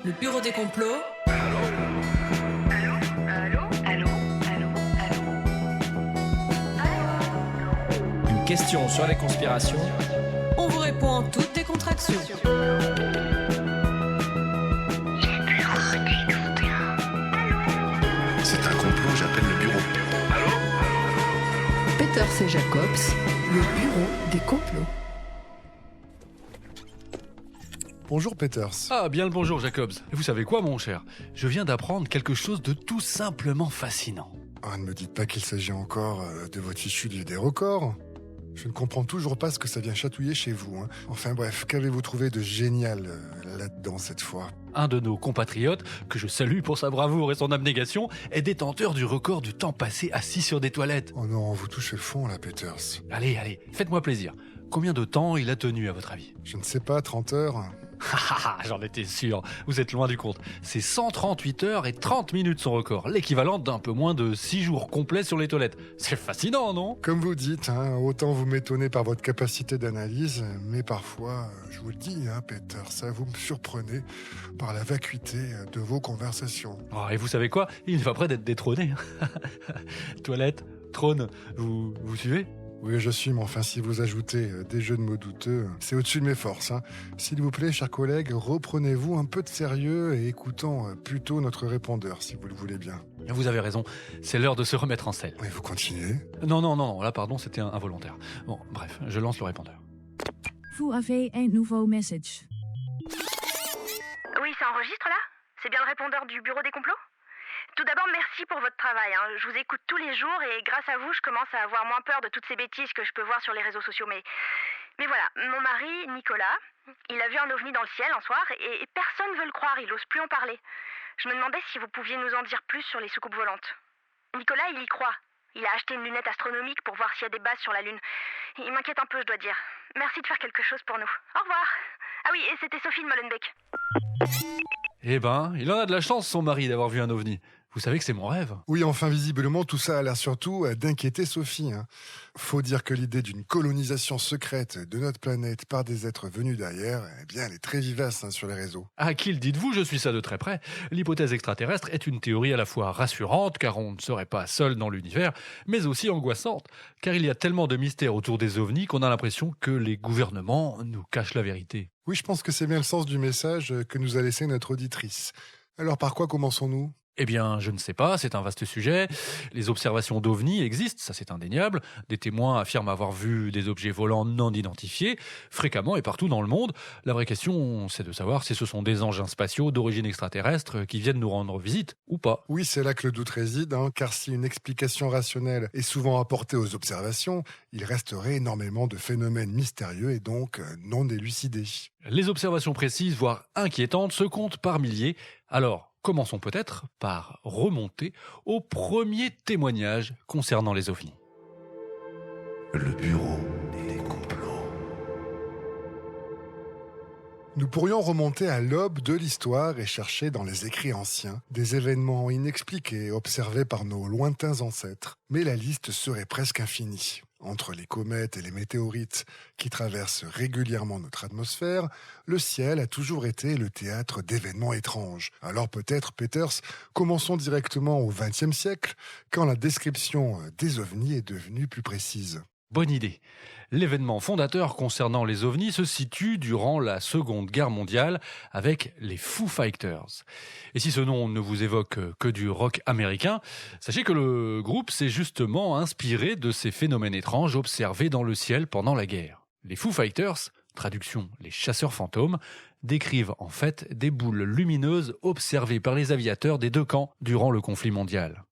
Le bureau des complots. Une question sur les conspirations. On vous répond en toute décontraction. C'est un complot, j'appelle le bureau. Peters et Jacobs, le bureau des complots. Bonjour Peters. Ah, bien le bonjour Jacobs. Vous savez quoi mon cher ? Je viens d'apprendre quelque chose de tout simplement fascinant. Ah, ne me dites pas qu'il s'agit encore de votre fichu livre des records. Je ne comprends toujours pas ce que ça vient chatouiller chez vous. Enfin bref, qu'avez-vous trouvé de génial là-dedans cette fois ? Un de nos compatriotes, que je salue pour sa bravoure et son abnégation, est détenteur du record du temps passé assis sur des toilettes. Oh non, vous touchez le fond là, Peters. Allez, faites-moi plaisir. Combien de temps il a tenu à votre avis ? Je ne sais pas, 30 heures ? J'en étais sûr, vous êtes loin du compte. C'est 138 heures et 30 minutes son record, l'équivalent d'un peu moins de 6 jours complets sur les toilettes. C'est fascinant, non ? Comme vous dites, autant vous m'étonnez par votre capacité d'analyse, mais parfois, je vous le dis, Peters, vous me surprenez par la vacuité de vos conversations. Oh, et vous savez quoi ? Il n'est pas prêt d'être détrôné. Toilette, trône, vous suivez ? Oui, je suis, mais enfin, si vous ajoutez des jeux de mots douteux, c'est au-dessus de mes forces. S'il vous plaît, chers collègues, reprenez-vous un peu de sérieux et écoutons plutôt notre répondeur, si vous le voulez bien. Vous avez raison, c'est l'heure de se remettre en selle. Et vous continuez ? Non, là, pardon, c'était involontaire. Bon, bref, je lance le répondeur. Vous avez un nouveau message. Oui, ça enregistre là ? C'est bien le répondeur du bureau des complots ? Tout d'abord, merci pour votre travail. Je vous écoute tous les jours et grâce à vous, je commence à avoir moins peur de toutes ces bêtises que je peux voir sur les réseaux sociaux. Mais voilà, mon mari, Nicolas, il a vu un ovni dans le ciel un soir et personne ne veut le croire, il n'ose plus en parler. Je me demandais si vous pouviez nous en dire plus sur les soucoupes volantes. Nicolas, il y croit. Il a acheté une lunette astronomique pour voir s'il y a des bases sur la Lune. Il m'inquiète un peu, je dois dire. Merci de faire quelque chose pour nous. Au revoir. Ah oui, et c'était Sophie de Molenbeek. Eh ben, il en a de la chance, son mari, d'avoir vu un ovni. Vous savez que c'est mon rêve. Oui, enfin, visiblement, tout ça a l'air surtout d'inquiéter Sophie. Faut dire que l'idée d'une colonisation secrète de notre planète par des êtres venus d'ailleurs, eh bien, elle est très vivace sur les réseaux. À qui le dites-vous ? Je suis ça de très près. L'hypothèse extraterrestre est une théorie à la fois rassurante, car on ne serait pas seul dans l'univers, mais aussi angoissante, car il y a tellement de mystères autour des ovnis qu'on a l'impression que les gouvernements nous cachent la vérité. Oui, je pense que c'est bien le sens du message que nous a laissé notre auditrice. Alors, par quoi commençons-nous ? Eh bien, je ne sais pas, c'est un vaste sujet. Les observations d'ovnis existent, ça c'est indéniable. Des témoins affirment avoir vu des objets volants non identifiés, fréquemment et partout dans le monde. La vraie question, c'est de savoir si ce sont des engins spatiaux d'origine extraterrestre qui viennent nous rendre visite ou pas. Oui, c'est là que le doute réside, car si une explication rationnelle est souvent apportée aux observations, il resterait énormément de phénomènes mystérieux et donc non élucidés. Les observations précises, voire inquiétantes, se comptent par milliers. Alors, commençons peut-être par remonter au premier témoignage concernant les ovnis. Le bureau des complots. Nous pourrions remonter à l'aube de l'histoire et chercher dans les écrits anciens des événements inexpliqués observés par nos lointains ancêtres. Mais la liste serait presque infinie. Entre les comètes et les météorites qui traversent régulièrement notre atmosphère, le ciel a toujours été le théâtre d'événements étranges. Alors peut-être, Peters, commençons directement au XXe siècle, quand la description des ovnis est devenue plus précise. Bonne idée. L'événement fondateur concernant les ovnis se situe durant la Seconde Guerre mondiale avec les Foo Fighters. Et si ce nom ne vous évoque que du rock américain, sachez que le groupe s'est justement inspiré de ces phénomènes étranges observés dans le ciel pendant la guerre. Les Foo Fighters, traduction les chasseurs fantômes, décrivent en fait des boules lumineuses observées par les aviateurs des deux camps durant le conflit mondial.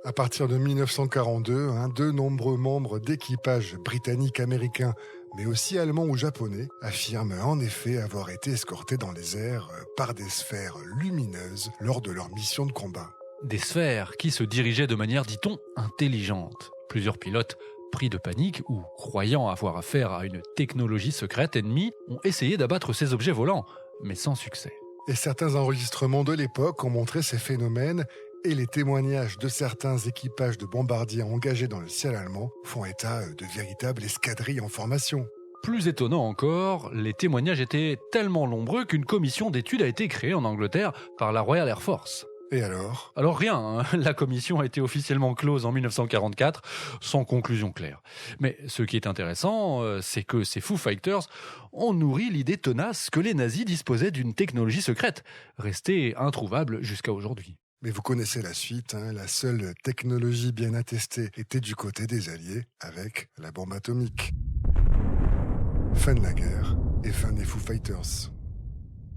À partir de 1942, de nombreux membres d'équipages britanniques, américains, mais aussi allemands ou japonais, affirment en effet avoir été escortés dans les airs par des sphères lumineuses lors de leur mission de combat. Des sphères qui se dirigeaient de manière, dit-on, intelligente. Plusieurs pilotes, pris de panique ou croyant avoir affaire à une technologie secrète ennemie, ont essayé d'abattre ces objets volants, mais sans succès. Et certains enregistrements de l'époque ont montré ces phénomènes et les témoignages de certains équipages de bombardiers engagés dans le ciel allemand font état de véritables escadrilles en formation. Plus étonnant encore, les témoignages étaient tellement nombreux qu'une commission d'études a été créée en Angleterre par la Royal Air Force. Et alors ? Alors rien, hein. La commission a été officiellement close en 1944, sans conclusion claire. Mais ce qui est intéressant, c'est que ces Foo Fighters ont nourri l'idée tenace que les nazis disposaient d'une technologie secrète, restée introuvable jusqu'à aujourd'hui. Mais vous connaissez la suite, hein, la seule technologie bien attestée était du côté des Alliés, avec la bombe atomique. Fin de la guerre et fin des Foo Fighters.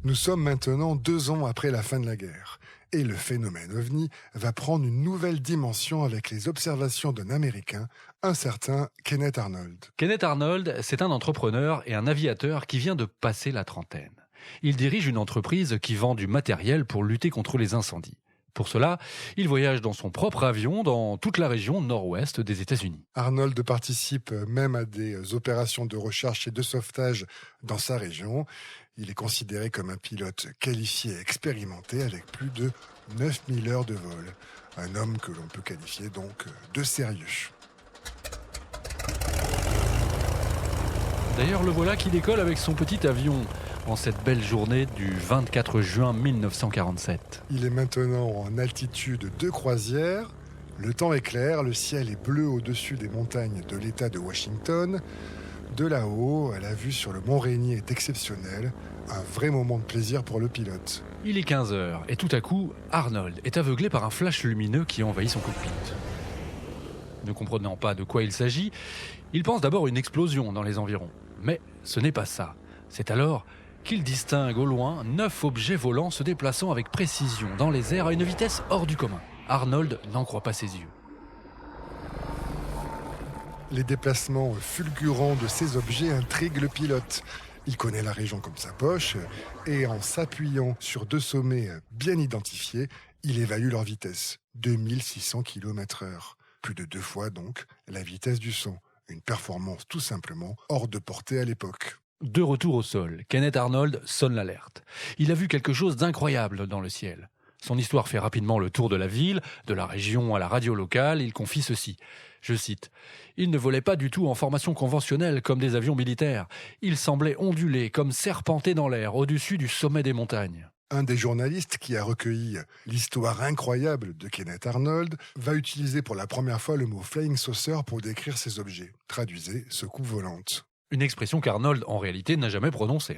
Nous sommes maintenant 2 ans après la fin de la guerre. Et le phénomène OVNI va prendre une nouvelle dimension avec les observations d'un Américain, un certain Kenneth Arnold. Kenneth Arnold, c'est un entrepreneur et un aviateur qui vient de passer la trentaine. Il dirige une entreprise qui vend du matériel pour lutter contre les incendies. Pour cela, il voyage dans son propre avion dans toute la région nord-ouest des États-Unis. Arnold participe même à des opérations de recherche et de sauvetage dans sa région. Il est considéré comme un pilote qualifié et expérimenté avec plus de 9000 heures de vol. Un homme que l'on peut qualifier donc de sérieux. D'ailleurs, le voilà qui décolle avec son petit avion en cette belle journée du 24 juin 1947. Il est maintenant en altitude de croisière. Le temps est clair, le ciel est bleu au-dessus des montagnes de l'État de Washington. De là-haut, la vue sur le Mont Rainier est exceptionnelle. Un vrai moment de plaisir pour le pilote. Il est 15h et tout à coup, Arnold est aveuglé par un flash lumineux qui envahit son cockpit. Ne comprenant pas de quoi il s'agit, il pense d'abord une explosion dans les environs. Mais ce n'est pas ça. C'est alors qu'il distingue au loin 9 objets volants se déplaçant avec précision dans les airs à une vitesse hors du commun. Arnold n'en croit pas ses yeux. Les déplacements fulgurants de ces objets intriguent le pilote. Il connaît la région comme sa poche et en s'appuyant sur 2 sommets bien identifiés, il évalue leur vitesse, 2600 km/h. Plus de 2 fois donc la vitesse du son. Une performance tout simplement hors de portée à l'époque. De retour au sol, Kenneth Arnold sonne l'alerte. Il a vu quelque chose d'incroyable dans le ciel. Son histoire fait rapidement le tour de la ville, de la région à la radio locale. Il confie ceci. Je cite. « Il ne volait pas du tout en formation conventionnelle comme des avions militaires. Il semblait onduler comme serpenter dans l'air au-dessus du sommet des montagnes. » Un des journalistes qui a recueilli l'histoire incroyable de Kenneth Arnold va utiliser pour la première fois le mot « flying saucer » pour décrire ces objets. Traduisez « soucoupe volante ». Une expression qu'Arnold, en réalité, n'a jamais prononcée.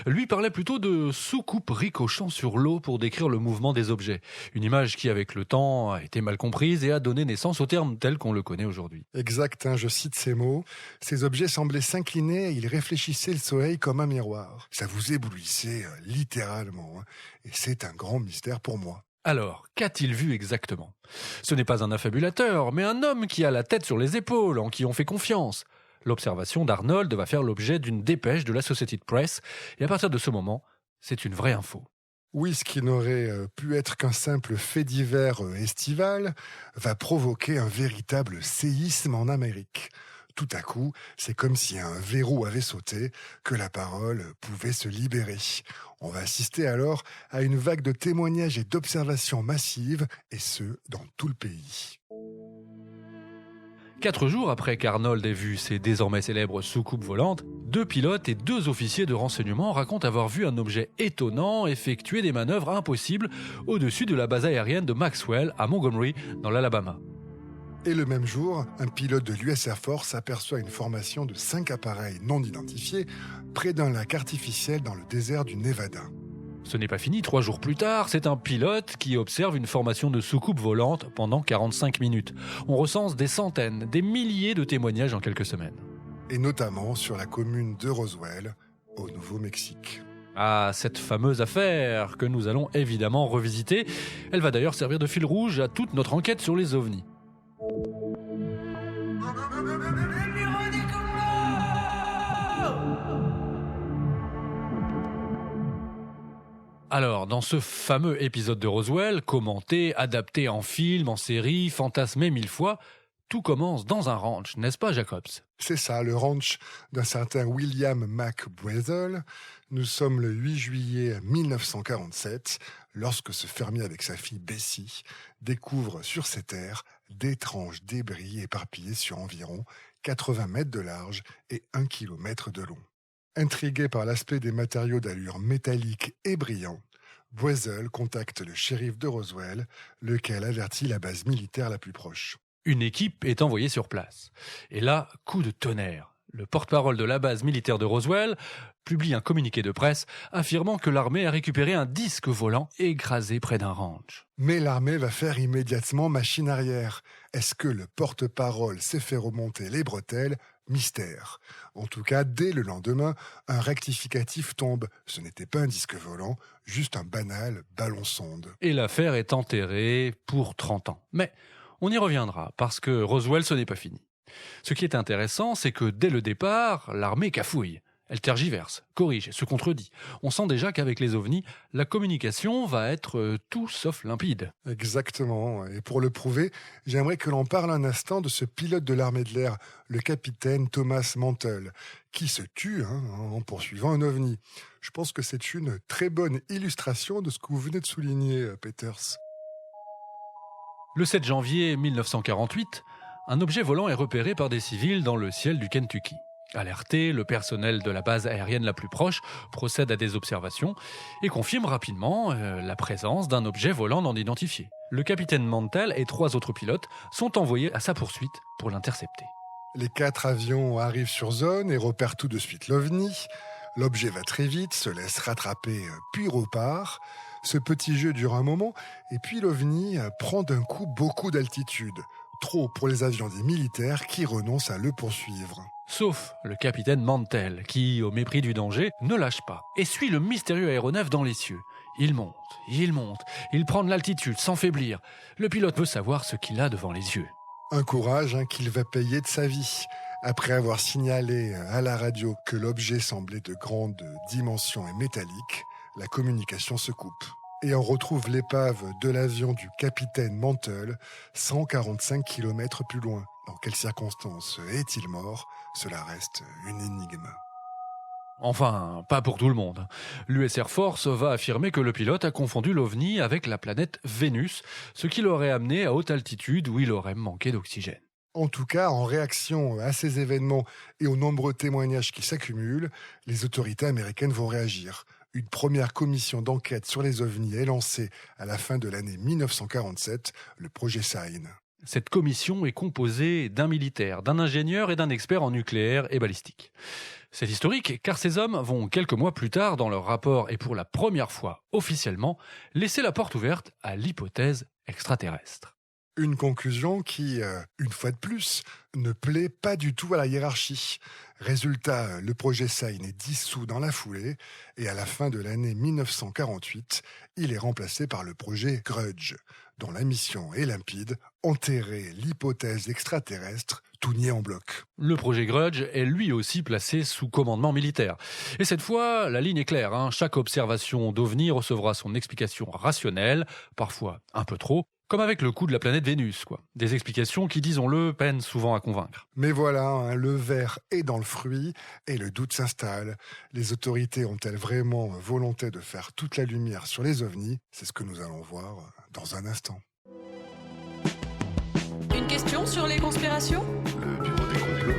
Lui parlait plutôt de soucoupe ricochant sur l'eau pour décrire le mouvement des objets. Une image qui, avec le temps, a été mal comprise et a donné naissance au terme tel qu'on le connaît aujourd'hui. Exact, je cite ces mots. Ces objets semblaient s'incliner et ils réfléchissaient le soleil comme un miroir. Ça vous éblouissait littéralement. Et c'est un grand mystère pour moi. Alors, qu'a-t-il vu exactement ? Ce n'est pas un affabulateur, mais un homme qui a la tête sur les épaules, en qui on fait confiance. L'observation d'Arnold va faire l'objet d'une dépêche de l'Associated Press, et à partir de ce moment, c'est une vraie info. Oui, ce qui n'aurait pu être qu'un simple fait divers estival va provoquer un véritable séisme en Amérique. Tout à coup, c'est comme si un verrou avait sauté, que la parole pouvait se libérer. On va assister alors à une vague de témoignages et d'observations massives, et ce, dans tout le pays. 4 jours après qu'Arnold ait vu ses désormais célèbres soucoupes volantes, 2 pilotes et 2 officiers de renseignement racontent avoir vu un objet étonnant effectuer des manœuvres impossibles au-dessus de la base aérienne de Maxwell à Montgomery, dans l'Alabama. Et le même jour, un pilote de l'US Air Force aperçoit une formation de 5 appareils non identifiés près d'un lac artificiel dans le désert du Nevada. Ce n'est pas fini, 3 jours plus tard, c'est un pilote qui observe une formation de soucoupe volante pendant 45 minutes. On recense des centaines, des milliers de témoignages en quelques semaines. Et notamment sur la commune de Roswell, au Nouveau-Mexique. Ah, cette fameuse affaire que nous allons évidemment revisiter. Elle va d'ailleurs servir de fil rouge à toute notre enquête sur les ovnis. Alors, dans ce fameux épisode de Roswell, commenté, adapté en film, en série, fantasmé 1000 fois, tout commence dans un ranch, n'est-ce pas, Jacobs ? C'est ça, le ranch d'un certain William McBrazel. Nous sommes le 8 juillet 1947, lorsque ce fermier avec sa fille Bessie découvre sur ses terres d'étranges débris éparpillés sur environ 80 mètres de large et 1 km de long. Intrigué par l'aspect des matériaux d'allure métallique et brillant, Boesel contacte le shérif de Roswell, lequel avertit la base militaire la plus proche. Une équipe est envoyée sur place. Et là, coup de tonnerre. Le porte-parole de la base militaire de Roswell publie un communiqué de presse affirmant que l'armée a récupéré un disque volant écrasé près d'un ranch. Mais l'armée va faire immédiatement machine arrière. Est-ce que le porte-parole s'est fait remonter les bretelles ? Mystère. En tout cas, dès le lendemain, un rectificatif tombe. Ce n'était pas un disque volant, juste un banal ballon-sonde. Et l'affaire est enterrée pour 30 ans. Mais on y reviendra, parce que Roswell, ce n'est pas fini. Ce qui est intéressant, c'est que dès le départ, l'armée cafouille. Elle tergiverse, corrige, se contredit. On sent déjà qu'avec les ovnis, la communication va être tout sauf limpide. Exactement. Et pour le prouver, j'aimerais que l'on parle un instant de ce pilote de l'armée de l'air, le capitaine Thomas Mantell, qui se tue en poursuivant un ovni. Je pense que c'est une très bonne illustration de ce que vous venez de souligner, Peters. Le 7 janvier 1948, un objet volant est repéré par des civils dans le ciel du Kentucky. Alerté, le personnel de la base aérienne la plus proche procède à des observations et confirme rapidement la présence d'un objet volant non identifié. Le capitaine Mantell et 3 autres pilotes sont envoyés à sa poursuite pour l'intercepter. Les 4 avions arrivent sur zone et repèrent tout de suite l'OVNI. L'objet va très vite, se laisse rattraper puis repart. Ce petit jeu dure un moment et puis l'OVNI prend d'un coup beaucoup d'altitude. Trop pour les avions des militaires qui renoncent à le poursuivre. Sauf le capitaine Mantell, qui, au mépris du danger, ne lâche pas et suit le mystérieux aéronef dans les cieux. Il monte, il prend de l'altitude sans faiblir. Le pilote veut savoir ce qu'il a devant les yeux. Un courage qu'il va payer de sa vie. Après avoir signalé à la radio que l'objet semblait de grande dimension et métallique, la communication se coupe. Et on retrouve l'épave de l'avion du capitaine Mantell 145 km plus loin. Dans quelles circonstances est-il mort ? Cela reste une énigme. Enfin, pas pour tout le monde. L'US Air Force va affirmer que le pilote a confondu l'OVNI avec la planète Vénus, ce qui l'aurait amené à haute altitude où il aurait manqué d'oxygène. En tout cas, en réaction à ces événements et aux nombreux témoignages qui s'accumulent, les autorités américaines vont réagir. Une première commission d'enquête sur les ovnis est lancée à la fin de l'année 1947, le projet Sign. Cette commission est composée d'un militaire, d'un ingénieur et d'un expert en nucléaire et balistique. C'est historique car ces hommes vont quelques mois plus tard dans leur rapport et pour la première fois officiellement laisser la porte ouverte à l'hypothèse extraterrestre. Une conclusion qui, une fois de plus, ne plaît pas du tout à la hiérarchie. Résultat, le projet Sign est dissous dans la foulée et à la fin de l'année 1948, il est remplacé par le projet Grudge, dont la mission est limpide, enterrer l'hypothèse extraterrestre, tout nier en bloc. Le projet Grudge est lui aussi placé sous commandement militaire. Et cette fois, la ligne est claire. Chaque observation d'OVNI recevra son explication rationnelle, parfois un peu trop, comme avec le coup de la planète Vénus, quoi. Des explications qui, disons-le, peinent souvent à convaincre. Mais voilà, le ver est dans le fruit et le doute s'installe. Les autorités ont-elles vraiment volonté de faire toute la lumière sur les ovnis ? C'est ce que nous allons voir dans un instant. Une question sur les conspirations ? Le bureau des complots.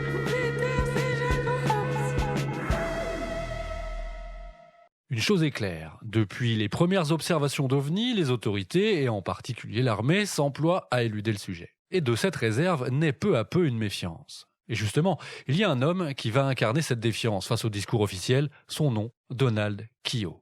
Une chose est claire, depuis les premières observations d'OVNI, les autorités, et en particulier l'armée, s'emploient à éluder le sujet. Et de cette réserve naît peu à peu une méfiance. Et justement, il y a un homme qui va incarner cette défiance face au discours officiel, son nom, Donald Keough.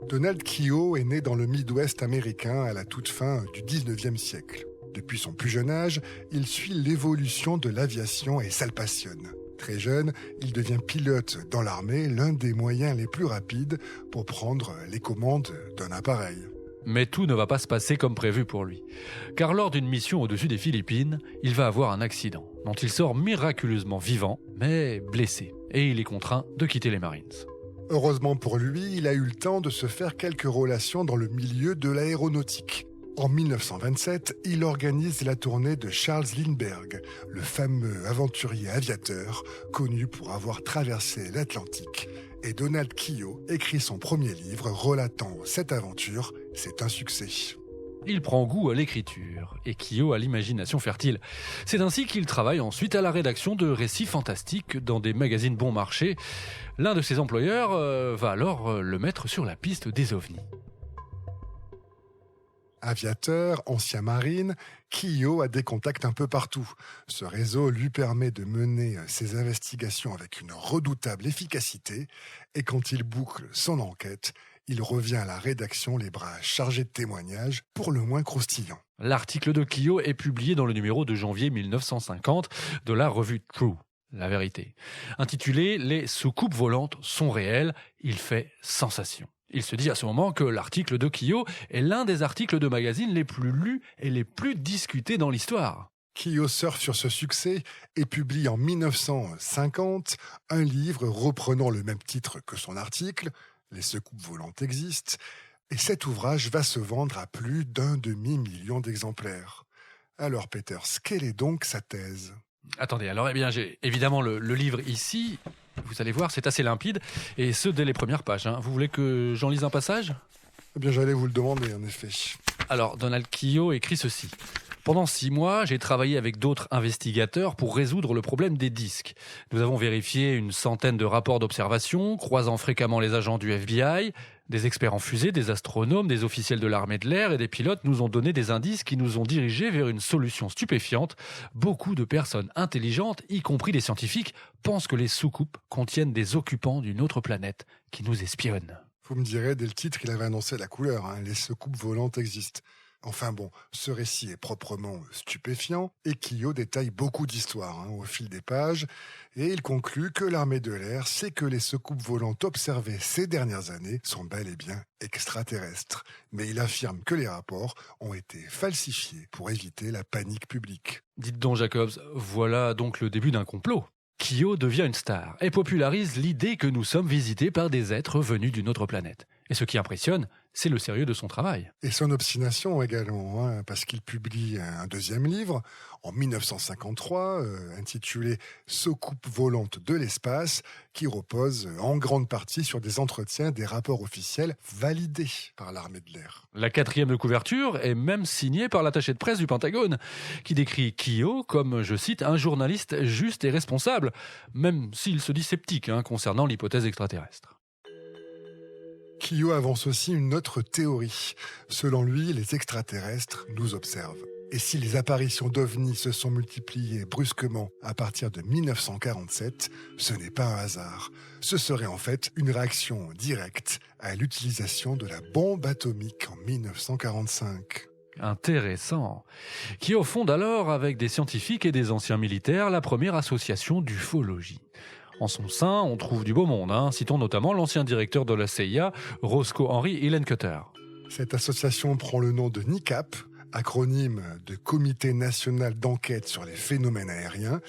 Donald Keough est né dans le Midwest américain à la toute fin du 19e siècle. Depuis son plus jeune âge, il suit l'évolution de l'aviation et ça le passionne. Très jeune, il devient pilote dans l'armée, l'un des moyens les plus rapides pour prendre les commandes d'un appareil. Mais tout ne va pas se passer comme prévu pour lui. Car lors d'une mission au-dessus des Philippines, il va avoir un accident, dont il sort miraculeusement vivant, mais blessé. Et il est contraint de quitter les Marines. Heureusement pour lui, il a eu le temps de se faire quelques relations dans le milieu de l'aéronautique. En 1927, il organise la tournée de Charles Lindbergh, le fameux aventurier aviateur connu pour avoir traversé l'Atlantique. Et Donald Keough écrit son premier livre relatant cette aventure. C'est un succès. Il prend goût à l'écriture et Kyo à l'imagination fertile. C'est ainsi qu'il travaille ensuite à la rédaction de récits fantastiques dans des magazines bon marché. L'un de ses employeurs va alors le mettre sur la piste des ovnis. Aviateur, ancien marine, Kyo a des contacts un peu partout. Ce réseau lui permet de mener ses investigations avec une redoutable efficacité et quand il boucle son enquête, il revient à la rédaction les bras chargés de témoignages pour le moins croustillants. L'article de Kyo est publié dans le numéro de janvier 1950 de la revue True, la vérité. Intitulé « Les soucoupes volantes sont réelles », il fait sensation. Il se dit à ce moment que l'article de Kyo est l'un des articles de magazine les plus lus et les plus discutés dans l'histoire. Kyo surfe sur ce succès et publie en 1950 un livre reprenant le même titre que son article, « Les soucoupes volantes existent », et cet ouvrage va se vendre à plus d'1 demi-million d'exemplaires. Alors Peters, quelle est donc sa thèse ? Attendez, alors j'ai évidemment le livre ici. Vous allez voir, c'est assez limpide, et ce dès les premières pages. Vous voulez que j'en lise un passage ? Eh bien, j'allais vous le demander, en effet. Alors, Donald Kyo écrit ceci. Pendant 6 mois, j'ai travaillé avec d'autres investigateurs pour résoudre le problème des disques. Nous avons vérifié une centaine de rapports d'observation, croisant fréquemment les agents du FBI. Des experts en fusée, des astronomes, des officiels de l'armée de l'air et des pilotes nous ont donné des indices qui nous ont dirigés vers une solution stupéfiante. Beaucoup de personnes intelligentes, y compris des scientifiques, pensent que les soucoupes contiennent des occupants d'une autre planète qui nous espionnent. Vous me direz, dès le titre, il avait annoncé la couleur. Les soucoupes volantes existent. Enfin bon, ce récit est proprement stupéfiant et Kyo détaille beaucoup d'histoires au fil des pages et il conclut que l'armée de l'air sait que les soucoupes volantes observées ces dernières années sont bel et bien extraterrestres. Mais il affirme que les rapports ont été falsifiés pour éviter la panique publique. Dites donc Jacobs, voilà donc le début d'un complot. Kyo devient une star et popularise l'idée que nous sommes visités par des êtres venus d'une autre planète. Et ce qui impressionne, c'est le sérieux de son travail. Et son obstination également, parce qu'il publie un deuxième livre en 1953, intitulé « Soucoupes volantes de l'espace », qui repose en grande partie sur des entretiens, des rapports officiels validés par l'armée de l'air. La 4e de couverture est même signée par l'attaché de presse du Pentagone, qui décrit Kyo comme, je cite, un journaliste juste et responsable, même s'il se dit sceptique concernant l'hypothèse extraterrestre. Kyo avance aussi une autre théorie. Selon lui, les extraterrestres nous observent. Et si les apparitions d'ovnis se sont multipliées brusquement à partir de 1947, ce n'est pas un hasard. Ce serait en fait une réaction directe à l'utilisation de la bombe atomique en 1945. Intéressant. Kyo fonde alors, avec des scientifiques et des anciens militaires, la première association d'ufologie. En son sein, on trouve du beau monde. Citons notamment l'ancien directeur de la CIA, Roscoe Henry Hillenkoetter. Cette association prend le nom de NICAP, acronyme de Comité national d'enquête sur les phénomènes aériens.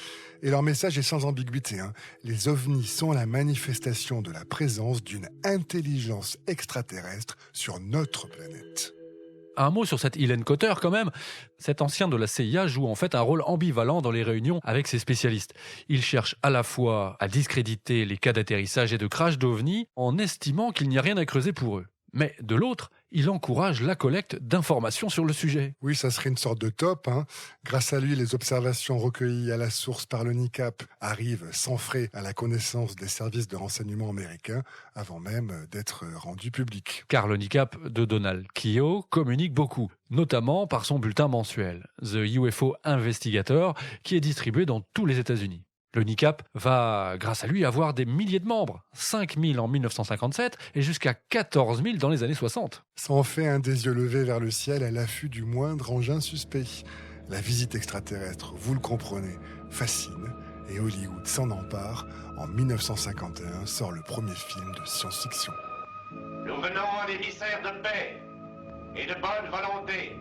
Et leur message est sans ambiguïté. Les ovnis sont la manifestation de la présence d'une intelligence extraterrestre sur notre planète. Un mot sur cet Hillenkoetter quand même. Cet ancien de la CIA joue en fait un rôle ambivalent dans les réunions avec ses spécialistes. Il cherche à la fois à discréditer les cas d'atterrissage et de crash d'ovnis en estimant qu'il n'y a rien à creuser pour eux. Mais de l'autre, il encourage la collecte d'informations sur le sujet. Oui, ça serait une sorte de top. Grâce à lui, les observations recueillies à la source par le NICAP arrivent sans frais à la connaissance des services de renseignement américains avant même d'être rendues publiques. Car le NICAP de Donald Kyo communique beaucoup, notamment par son bulletin mensuel, The UFO Investigator, qui est distribué dans tous les États-Unis. Le NICAP va, grâce à lui, avoir des milliers de membres, 5 000 en 1957 et jusqu'à 14 000 dans les années 60. Ça en fait un des yeux levés vers le ciel à l'affût du moindre engin suspect. La visite extraterrestre, vous le comprenez, fascine et Hollywood s'en empare. En 1951 sort le premier film de science-fiction. Nous venons en émissaire de paix et de bonne volonté.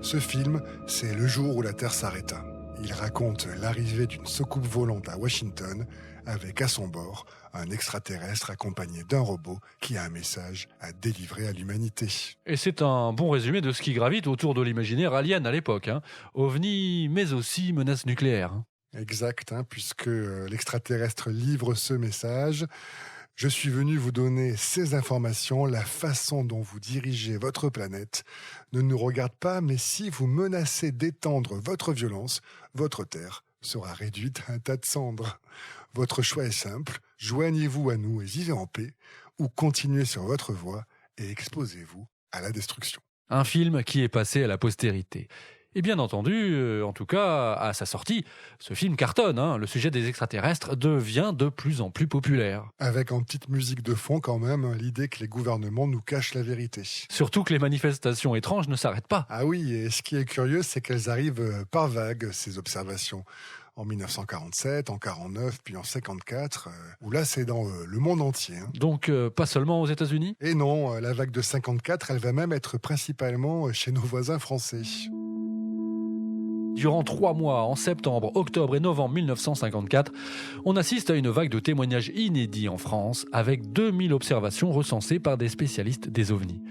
Ce film, c'est Le jour où la Terre s'arrêta. Il raconte l'arrivée d'une soucoupe volante à Washington avec à son bord un extraterrestre accompagné d'un robot qui a un message à délivrer à l'humanité. Et c'est un bon résumé de ce qui gravite autour de l'imaginaire alien à l'époque. OVNI, mais aussi menace nucléaire. Exact, puisque l'extraterrestre livre ce message. Je suis venu vous donner ces informations, la façon dont vous dirigez votre planète ne nous regarde pas, mais si vous menacez d'étendre votre violence, votre terre sera réduite à un tas de cendres. Votre choix est simple, joignez-vous à nous et vivez en paix, ou continuez sur votre voie et exposez-vous à la destruction. Un film qui est passé à la postérité. Et bien entendu, en tout cas, à sa sortie, ce film cartonne. Le sujet des extraterrestres devient de plus en plus populaire. Avec en petite musique de fond quand même, l'idée que les gouvernements nous cachent la vérité. Surtout que les manifestations étranges ne s'arrêtent pas. Ah oui, et ce qui est curieux, c'est qu'elles arrivent par vagues, ces observations. En 1947, en 49, puis en 54, où là c'est dans le monde entier. Donc pas seulement aux États-Unis ? Et non, la vague de 54, elle va même être principalement chez nos voisins français. Durant 3 mois, en septembre, octobre et novembre 1954, on assiste à une vague de témoignages inédits en France, avec 2000 observations recensées par des spécialistes des ovnis.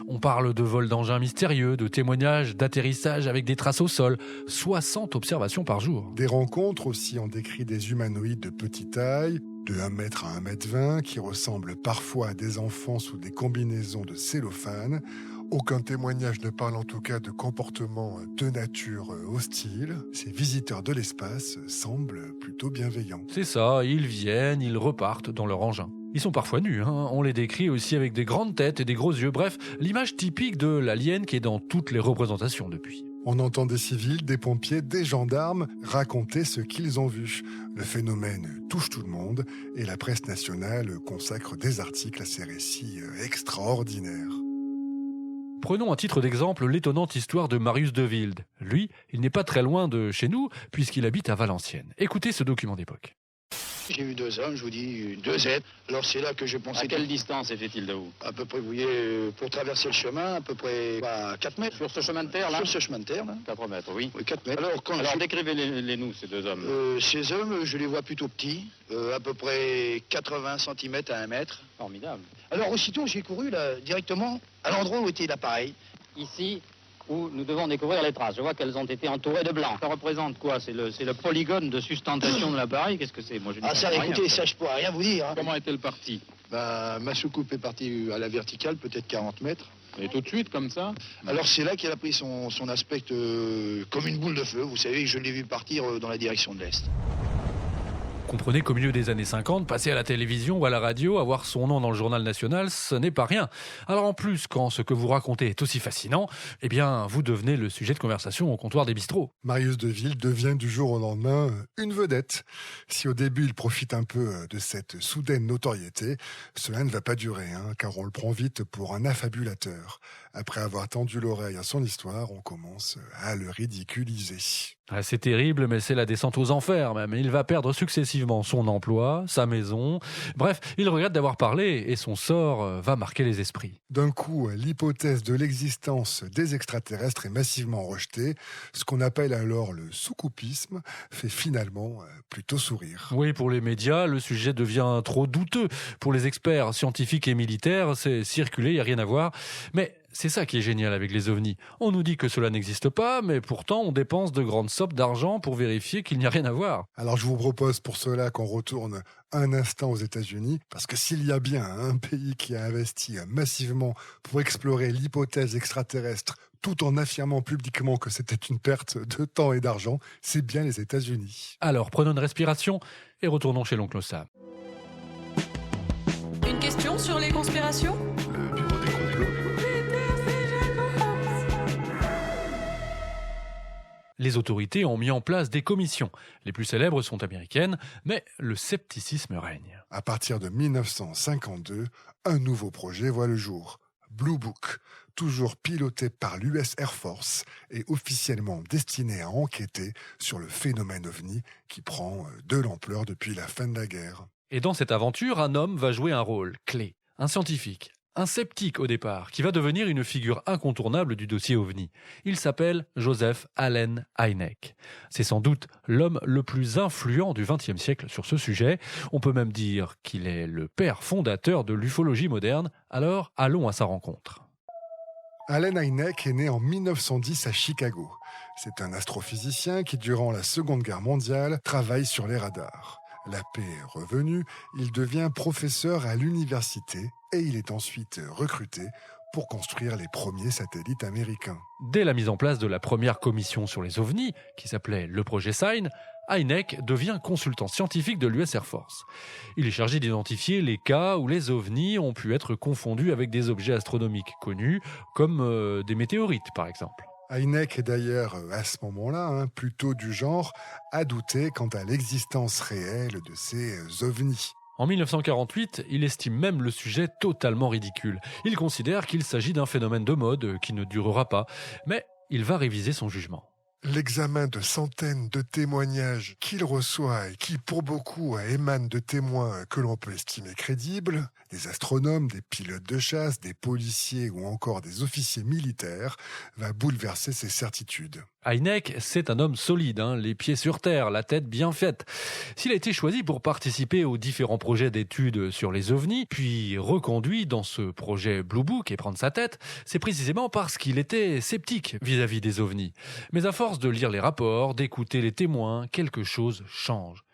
On parle de vols d'engins mystérieux, de témoignages d'atterrissage avec des traces au sol, 60 observations par jour. Des rencontres aussi, on décrit des humanoïdes de petite taille, de 1 mètre à 1 mètre 20, qui ressemblent parfois à des enfants sous des combinaisons de cellophane. Aucun témoignage ne parle en tout cas de comportements de nature hostile. Ces visiteurs de l'espace semblent plutôt bienveillants. C'est ça, ils viennent, ils repartent dans leur engin. Ils sont parfois nus, on les décrit aussi avec des grandes têtes et des gros yeux. Bref, l'image typique de l'alien qui est dans toutes les représentations depuis. On entend des civils, des pompiers, des gendarmes raconter ce qu'ils ont vu. Le phénomène touche tout le monde et la presse nationale consacre des articles à ces récits extraordinaires. Prenons à titre d'exemple l'étonnante histoire de Marius de Wilde. Lui, il n'est pas très loin de chez nous, puisqu'il habite à Valenciennes. Écoutez ce document d'époque. J'ai vu 2 hommes, je vous dis 2 êtres. Alors c'est là que je pensais... À quelle distance était-il de vous? À peu près, vous voyez, pour traverser le chemin, à peu près à 4 mètres. Sur ce chemin de terre, là? Sur ce chemin de terre, là. 4 mètres, oui. Oui, 4 mètres. Alors décrivez-les-nous, ces 2 hommes. Ces hommes, je les vois plutôt petits, à peu près 80 cm à 1 mètre. Formidable. Alors aussitôt, j'ai couru là, directement à l'endroit où était l'appareil. Ici, où nous devons découvrir les traces. Je vois qu'elles ont été entourées de blanc. Ça représente quoi? C'est le polygone de sustentation de l'appareil? Qu'est-ce que c'est? Moi, je ne ça, écoutez, rien. Ça, je pourrais rien vous dire. Comment est-elle partie? Ma soucoupe est partie à la verticale, peut-être 40 mètres. Et tout de suite, comme ça? Alors c'est là qu'elle a pris son aspect comme une boule de feu. Vous savez, je l'ai vu partir dans la direction de l'Est. Comprenez qu'au milieu des années 50, passer à la télévision ou à la radio, avoir son nom dans le journal national, ce n'est pas rien. Alors en plus, quand ce que vous racontez est aussi fascinant, eh bien, vous devenez le sujet de conversation au comptoir des bistrots. Marius de Wilde devient du jour au lendemain une vedette. Si au début il profite un peu de cette soudaine notoriété, cela ne va pas durer, car on le prend vite pour un affabulateur. Après avoir tendu l'oreille à son histoire, on commence à le ridiculiser. C'est terrible, mais c'est la descente aux enfers même. Il va perdre successivement son emploi, sa maison. Bref, il regrette d'avoir parlé et son sort va marquer les esprits. D'un coup, l'hypothèse de l'existence des extraterrestres est massivement rejetée. Ce qu'on appelle alors le soukoupisme fait finalement plutôt sourire. Oui, pour les médias, le sujet devient trop douteux. Pour les experts scientifiques et militaires, c'est circulé, il n'y a rien à voir. Mais c'est ça qui est génial avec les ovnis. On nous dit que cela n'existe pas, mais pourtant on dépense de grandes sommes d'argent pour vérifier qu'il n'y a rien à voir. Alors je vous propose pour cela qu'on retourne un instant aux États-Unis, parce que s'il y a bien un pays qui a investi massivement pour explorer l'hypothèse extraterrestre tout en affirmant publiquement que c'était une perte de temps et d'argent, c'est bien les États-Unis. Alors prenons une respiration et retournons chez l'oncle Sam. Une question sur les conspirations? Le bureau des complots. Les autorités ont mis en place des commissions. Les plus célèbres sont américaines, mais le scepticisme règne. À partir de 1952, un nouveau projet voit le jour. Blue Book, toujours piloté par l'US Air Force et officiellement destiné à enquêter sur le phénomène ovni qui prend de l'ampleur depuis la fin de la guerre. Et dans cette aventure, un homme va jouer un rôle clé, un scientifique. Un sceptique au départ, qui va devenir une figure incontournable du dossier OVNI. Il s'appelle Joseph Allen Hynek. C'est sans doute l'homme le plus influent du XXe siècle sur ce sujet. On peut même dire qu'il est le père fondateur de l'ufologie moderne. Alors, allons à sa rencontre. Allen Hynek est né en 1910 à Chicago. C'est un astrophysicien qui, durant la Seconde Guerre mondiale, travaille sur les radars. La paix revenue, il devient professeur à l'université et il est ensuite recruté pour construire les premiers satellites américains. Dès la mise en place de la première commission sur les ovnis, qui s'appelait le projet SIGN, Hynek devient consultant scientifique de l'US Air Force. Il est chargé d'identifier les cas où les ovnis ont pu être confondus avec des objets astronomiques connus, comme des météorites par exemple. Hynek est d'ailleurs, à ce moment-là, plutôt du genre à douter quant à l'existence réelle de ces ovnis. En 1948, il estime même le sujet totalement ridicule. Il considère qu'il s'agit d'un phénomène de mode qui ne durera pas, mais il va réviser son jugement. L'examen de centaines de témoignages qu'il reçoit et qui, pour beaucoup, émanent de témoins que l'on peut estimer crédibles, des astronomes, des pilotes de chasse, des policiers ou encore des officiers militaires, va bouleverser ses certitudes. Hynek, c'est un homme solide, les pieds sur terre, la tête bien faite. S'il a été choisi pour participer aux différents projets d'études sur les ovnis, puis reconduit dans ce projet Blue Book et prendre sa tête, c'est précisément parce qu'il était sceptique vis-à-vis des ovnis. Mais à force de lire les rapports, d'écouter les témoins, quelque chose change.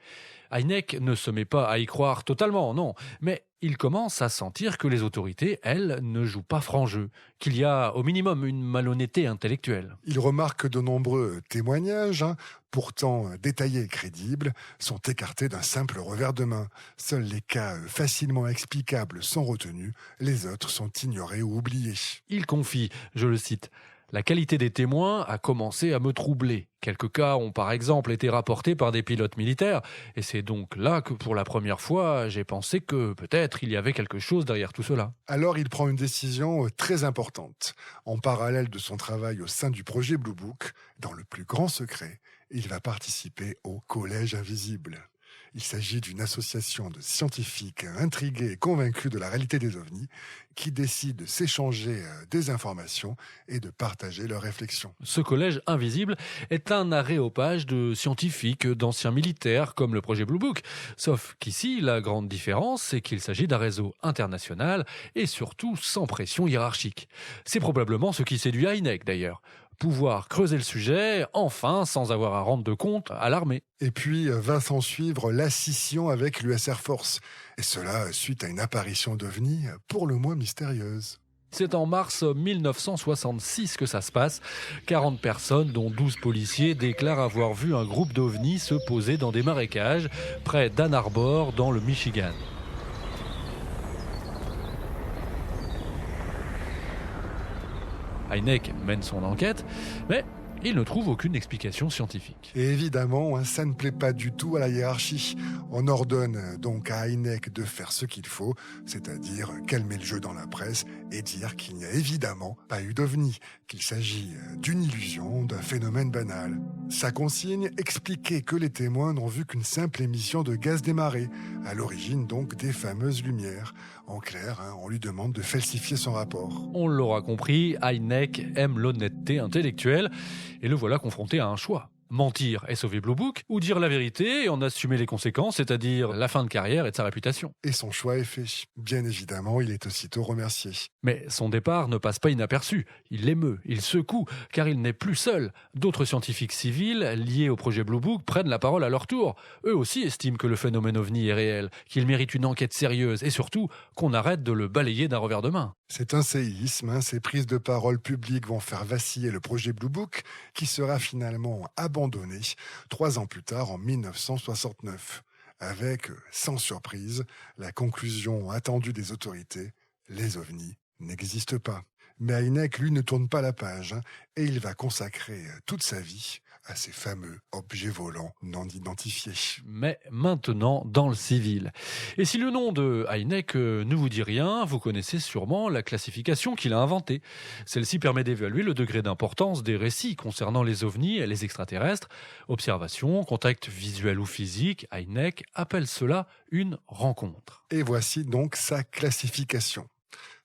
Hynek ne se met pas à y croire totalement, non, mais il commence à sentir que les autorités, elles, ne jouent pas franc jeu, qu'il y a au minimum une malhonnêteté intellectuelle. Il remarque que de nombreux témoignages, pourtant détaillés et crédibles, sont écartés d'un simple revers de main. Seuls les cas facilement explicables sont retenus, les autres sont ignorés ou oubliés. Il confie, je le cite, « La qualité des témoins a commencé à me troubler. Quelques cas ont par exemple été rapportés par des pilotes militaires, et c'est donc là que pour la première fois, j'ai pensé que peut-être il y avait quelque chose derrière tout cela. » Alors il prend une décision très importante. En parallèle de son travail au sein du projet Blue Book, dans le plus grand secret, il va participer au Collège Invisible. Il s'agit d'une association de scientifiques intrigués et convaincus de la réalité des ovnis qui décident de s'échanger des informations et de partager leurs réflexions. Ce collège invisible est un aréopage de scientifiques, d'anciens militaires comme le projet Blue Book. Sauf qu'ici, la grande différence, c'est qu'il s'agit d'un réseau international et surtout sans pression hiérarchique. C'est probablement ce qui séduit Hynek d'ailleurs. Pouvoir creuser le sujet, enfin, sans avoir à rendre de compte à l'armée. Et puis va s'en suivre la scission avec l'US Air Force. Et cela suite à une apparition d'ovnis pour le moins mystérieuse. C'est en mars 1966 que ça se passe. 40 personnes, dont 12 policiers, déclarent avoir vu un groupe d'ovnis se poser dans des marécages près d'Ann Arbor, dans le Michigan. Hynek mène son enquête, mais il ne trouve aucune explication scientifique. Et évidemment, ça ne plaît pas du tout à la hiérarchie. On ordonne donc à Hynek de faire ce qu'il faut, c'est-à-dire calmer le jeu dans la presse et dire qu'il n'y a évidemment pas eu d'ovni, qu'il s'agit d'une illusion, d'un phénomène banal. Sa consigne, expliquer que les témoins n'ont vu qu'une simple émission de gaz des marées, à l'origine donc des fameuses lumières. En clair, on lui demande de falsifier son rapport. On l'aura compris, Hynek aime l'honnêteté intellectuelle et le voilà confronté à un choix. Mentir et sauver Blue Book, ou dire la vérité et en assumer les conséquences, c'est-à-dire la fin de carrière et de sa réputation. Et son choix est fait. Bien évidemment, il est aussitôt remercié. Mais son départ ne passe pas inaperçu. Il l'émeut, il secoue, car il n'est plus seul. D'autres scientifiques civils liés au projet Blue Book prennent la parole à leur tour. Eux aussi estiment que le phénomène ovni est réel, qu'il mérite une enquête sérieuse et surtout qu'on arrête de le balayer d'un revers de main. C'est un séisme, ces prises de parole publiques vont faire vaciller le projet Blue Book, qui sera finalement abandonné 3 ans plus tard, en 1969, avec, sans surprise, la conclusion attendue des autorités, les ovnis n'existent pas. Mais Hynek, lui, ne tourne pas la page, et il va consacrer toute sa vie à ces fameux objets volants non identifiés. Mais maintenant dans le civil. Et si le nom de Hynek ne vous dit rien, vous connaissez sûrement la classification qu'il a inventée. Celle-ci permet d'évaluer le degré d'importance des récits concernant les ovnis et les extraterrestres. Observation, contact visuel ou physique, Hynek appelle cela une rencontre. Et voici donc sa classification.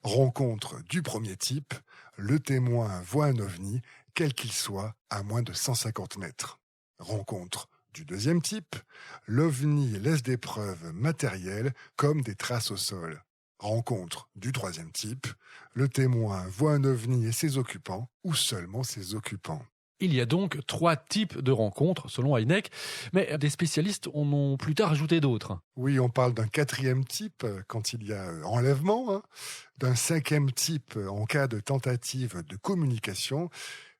Rencontre du premier type, le témoin voit un ovni, quel qu'il soit, à moins de 150 mètres. Rencontre du deuxième type, l'ovni laisse des preuves matérielles comme des traces au sol. Rencontre du troisième type, le témoin voit un ovni et ses occupants, ou seulement ses occupants. Il y a donc 3 types de rencontres selon Hynek, mais des spécialistes en ont plus tard ajouté d'autres. Oui, on parle d'un 4e type quand il y a enlèvement, d'un 5e type en cas de tentative de communication.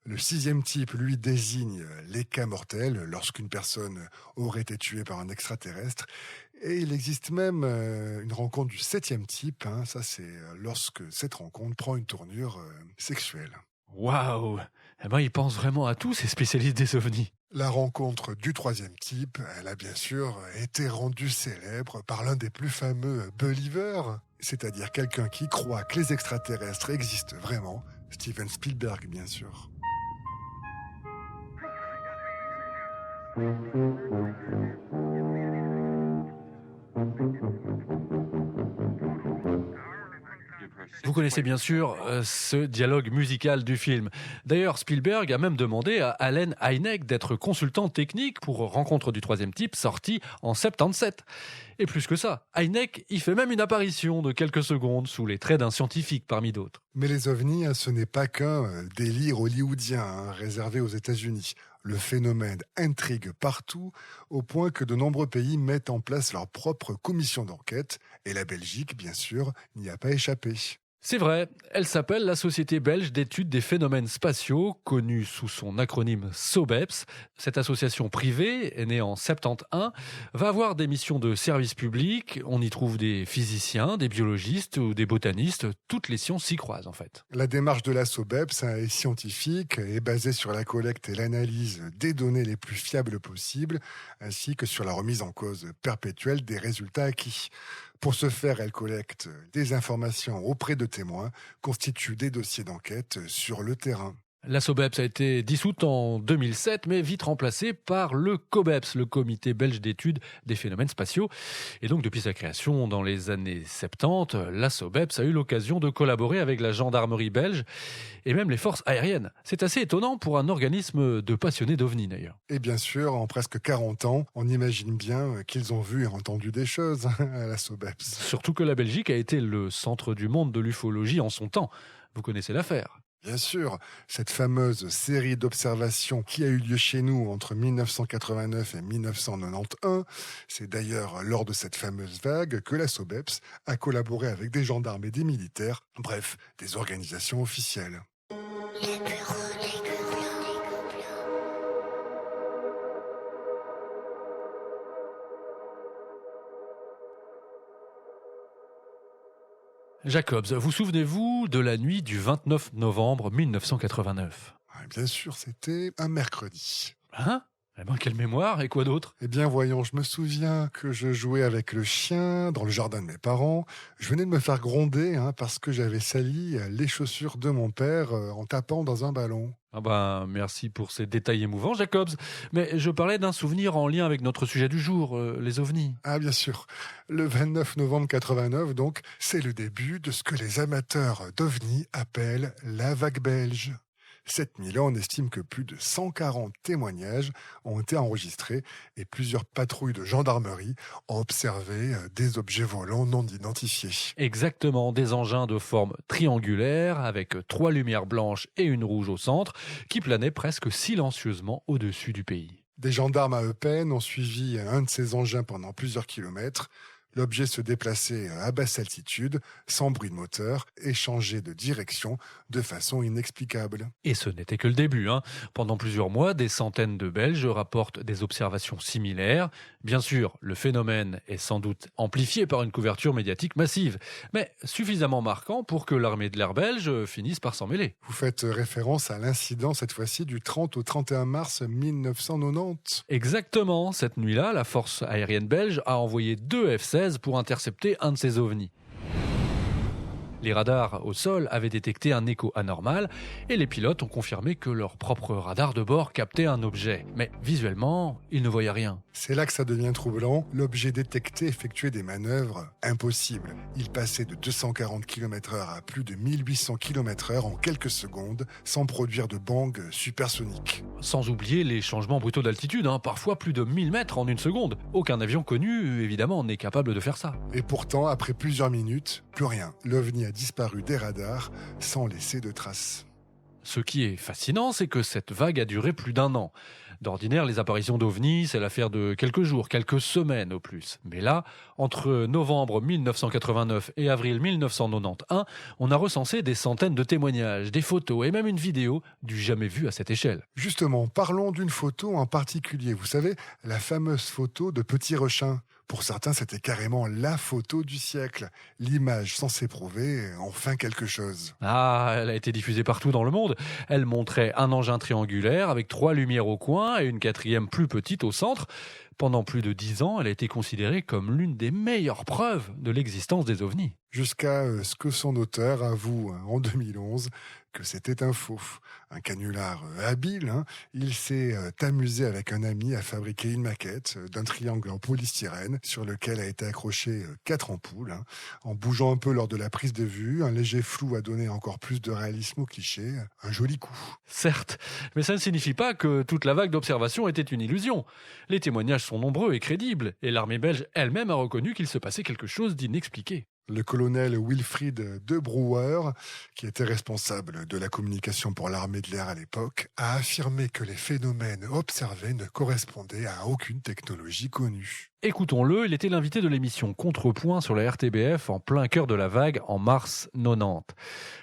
Le 6e type, lui, désigne les cas mortels lorsqu'une personne aurait été tuée par un extraterrestre. Et il existe même une rencontre du 7e type, ça c'est lorsque cette rencontre prend une tournure sexuelle. Waouh! Ils pensent vraiment à tout, ces spécialistes des ovnis. La rencontre du 3e type, elle a bien sûr été rendue célèbre par l'un des plus fameux believers, c'est-à-dire quelqu'un qui croit que les extraterrestres existent vraiment, Steven Spielberg bien sûr. Vous connaissez bien sûr ce dialogue musical du film. D'ailleurs, Spielberg a même demandé à Allen Hynek d'être consultant technique pour Rencontre du 3e type, sorti en 77. Et plus que ça, Hynek y fait même une apparition de quelques secondes sous les traits d'un scientifique parmi d'autres. Mais les ovnis, ce n'est pas qu'un délire hollywoodien réservé aux États-Unis. Le phénomène intrigue partout, au point que de nombreux pays mettent en place leur propre commission d'enquête, et la Belgique, bien sûr, n'y a pas échappé. C'est vrai, elle s'appelle la Société belge d'études des phénomènes spatiaux, connue sous son acronyme SOBEPS. Cette association privée, née en 71, va avoir des missions de service public. On y trouve des physiciens, des biologistes ou des botanistes. Toutes les sciences s'y croisent en fait. La démarche de la SOBEPS est scientifique et basée sur la collecte et l'analyse des données les plus fiables possibles, ainsi que sur la remise en cause perpétuelle des résultats acquis. Pour ce faire, elle collecte des informations auprès de témoins, constitue des dossiers d'enquête sur le terrain. La SOBEPS a été dissoute en 2007, mais vite remplacée par le COBEPS, le Comité belge d'études des phénomènes spatiaux. Et donc, depuis sa création dans les années 70, la SOBEPS a eu l'occasion de collaborer avec la gendarmerie belge et même les forces aériennes. C'est assez étonnant pour un organisme de passionnés d'ovnis, d'ailleurs. Et bien sûr, en presque 40 ans, on imagine bien qu'ils ont vu et entendu des choses à la SOBEPS. Surtout que la Belgique a été le centre du monde de l'ufologie en son temps. Vous connaissez l'affaire. Bien sûr, cette fameuse série d'observations qui a eu lieu chez nous entre 1989 et 1991, c'est d'ailleurs lors de cette fameuse vague que la SOBEPS a collaboré avec des gendarmes et des militaires, bref, des organisations officielles. Jacobs, vous souvenez-vous de la nuit du 29 novembre 1989 ? Bien sûr, c'était un mercredi. Hein ? Eh ben, quelle mémoire, et quoi d'autre ? Eh bien, voyons, je me souviens que je jouais avec le chien dans le jardin de mes parents. Je venais de me faire gronder parce que j'avais sali les chaussures de mon père en tapant dans un ballon. Merci pour ces détails émouvants, Jacobs. Mais je parlais d'un souvenir en lien avec notre sujet du jour, les ovnis. Ah, bien sûr. Le 29 novembre 89, donc, c'est le début de ce que les amateurs d'ovnis appellent la vague belge. Cette nuit-là, on estime que plus de 140 témoignages ont été enregistrés et plusieurs patrouilles de gendarmerie ont observé des objets volants non identifiés. Exactement, des engins de forme triangulaire avec 3 lumières blanches et une rouge au centre qui planaient presque silencieusement au-dessus du pays. Des gendarmes à Eupen ont suivi un de ces engins pendant plusieurs kilomètres. L'objet se déplaçait à basse altitude, sans bruit de moteur, et changeait de direction de façon inexplicable. Et ce n'était que le début. Pendant plusieurs mois, des centaines de Belges rapportent des observations similaires. Bien sûr, le phénomène est sans doute amplifié par une couverture médiatique massive, mais suffisamment marquant pour que l'armée de l'air belge finisse par s'en mêler. Vous faites référence à l'incident, cette fois-ci, du 30 au 31 mars 1990. Exactement. Cette nuit-là, la force aérienne belge a envoyé 2 F-16 pour intercepter un de ces ovnis. Les radars au sol avaient détecté un écho anormal et les pilotes ont confirmé que leur propre radar de bord captait un objet. Mais visuellement, ils ne voyaient rien. C'est là que ça devient troublant. L'objet détecté effectuait des manœuvres impossibles. Il passait de 240 km/h à plus de 1800 km/h en quelques secondes sans produire de bang supersonique. Sans oublier les changements brutaux d'altitude, parfois plus de 1000 mètres en une seconde. Aucun avion connu, évidemment, n'est capable de faire ça. Et pourtant, après plusieurs minutes, plus rien. L'OVNI a disparu des radars sans laisser de traces. Ce qui est fascinant, c'est que cette vague a duré plus d'1 an. D'ordinaire, les apparitions d'ovnis, c'est l'affaire de quelques jours, quelques semaines au plus. Mais là, entre novembre 1989 et avril 1991, on a recensé des centaines de témoignages, des photos et même une vidéo du jamais vu à cette échelle. Justement, parlons d'une photo en particulier. Vous savez, la fameuse photo de Petit Rechin. Pour certains, c'était carrément la photo du siècle. L'image censée prouver enfin quelque chose. Ah, elle a été diffusée partout dans le monde. Elle montrait un engin triangulaire avec 3 lumières au coin et une 4e plus petite au centre. Pendant plus de 10 ans, elle a été considérée comme l'une des meilleures preuves de l'existence des ovnis. Jusqu'à ce que son auteur avoue en 2011 que c'était un faux. Un canular habile, il s'est amusé avec un ami à fabriquer une maquette d'un triangle en polystyrène sur lequel a été accroché 4 ampoules. En bougeant un peu lors de la prise de vue, un léger flou a donné encore plus de réalisme au cliché. Un joli coup. Certes, mais ça ne signifie pas que toute la vague d'observation était une illusion. Les témoignages sont nombreux et crédibles, et l'armée belge elle-même a reconnu qu'il se passait quelque chose d'inexpliqué. Le colonel Wilfried de Brouwer, qui était responsable de la communication pour l'armée de l'air à l'époque, a affirmé que les phénomènes observés ne correspondaient à aucune technologie connue. Écoutons-le, il était l'invité de l'émission Contrepoint sur la RTBF en plein cœur de la vague en mars 90.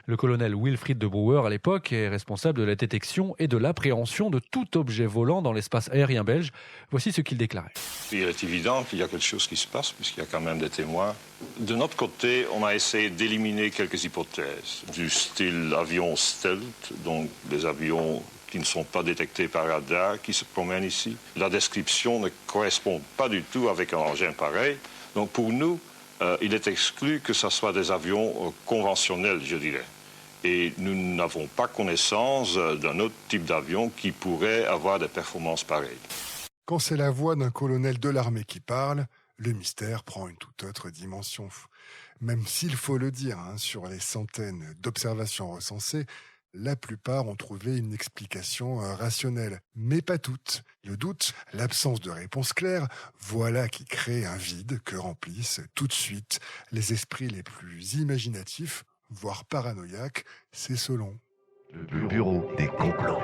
Le colonel Wilfried de Brouwer à l'époque est responsable de la détection et de l'appréhension de tout objet volant dans l'espace aérien belge. Voici ce qu'il déclarait. Il est évident qu'il y a quelque chose qui se passe puisqu'il y a quand même des témoins. De notre côté, on a essayé d'éliminer quelques hypothèses du style avion stealth, donc des avions qui ne sont pas détectés par radar, qui se promènent ici. La description ne correspond pas du tout avec un engin pareil. Donc pour nous, il est exclu que ce soit des avions conventionnels, je dirais. Et nous n'avons pas connaissance d'un autre type d'avion qui pourrait avoir des performances pareilles. Quand c'est la voix d'un colonel de l'armée qui parle, le mystère prend une toute autre dimension. Même s'il faut le dire, sur les centaines d'observations recensées, la plupart ont trouvé une explication rationnelle, mais pas toutes. Le doute, l'absence de réponse claire, voilà qui crée un vide que remplissent tout de suite les esprits les plus imaginatifs, voire paranoïaques, c'est selon. Le bureau des complots.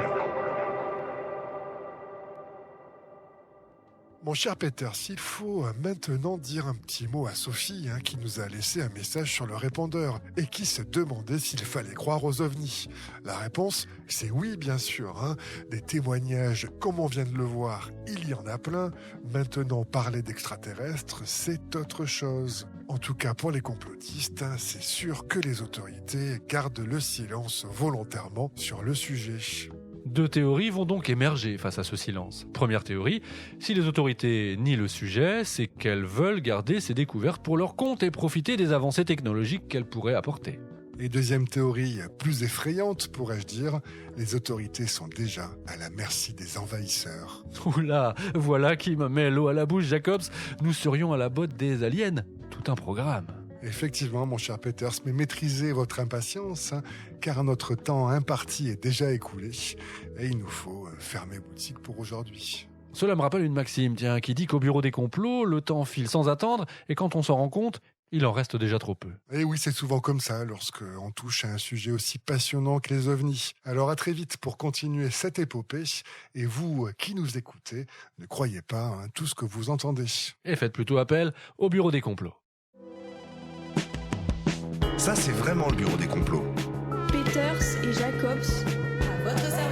Mon cher Peter, s'il faut maintenant dire un petit mot à Sophie, qui nous a laissé un message sur le répondeur et qui se demandait s'il fallait croire aux ovnis. La réponse, c'est oui, bien sûr. Des témoignages, comme on vient de le voir, il y en a plein. Maintenant, parler d'extraterrestres, c'est autre chose. En tout cas, pour les complotistes, c'est sûr que les autorités gardent le silence volontairement sur le sujet. 2 théories vont donc émerger face à ce silence. Première théorie, si les autorités nient le sujet, c'est qu'elles veulent garder ces découvertes pour leur compte et profiter des avancées technologiques qu'elles pourraient apporter. Et deuxième théorie, plus effrayante pourrais-je dire, les autorités sont déjà à la merci des envahisseurs. Oula, voilà qui me met l'eau à la bouche, Jacobs. Nous serions à la botte des aliens. Tout un programme. Effectivement, mon cher Peters, mais maîtrisez votre impatience, car notre temps imparti est déjà écoulé et il nous faut fermer boutique pour aujourd'hui. Cela me rappelle une maxime, qui dit qu'au bureau des complots, le temps file sans attendre et quand on s'en rend compte, il en reste déjà trop peu. Et oui, c'est souvent comme ça lorsqu'on touche à un sujet aussi passionnant que les ovnis. Alors à très vite pour continuer cette épopée. Et vous qui nous écoutez, ne croyez pas tout ce que vous entendez. Et faites plutôt appel au bureau des complots. Ça, c'est vraiment le bureau des complots. Peters et Jacobs, à votre service.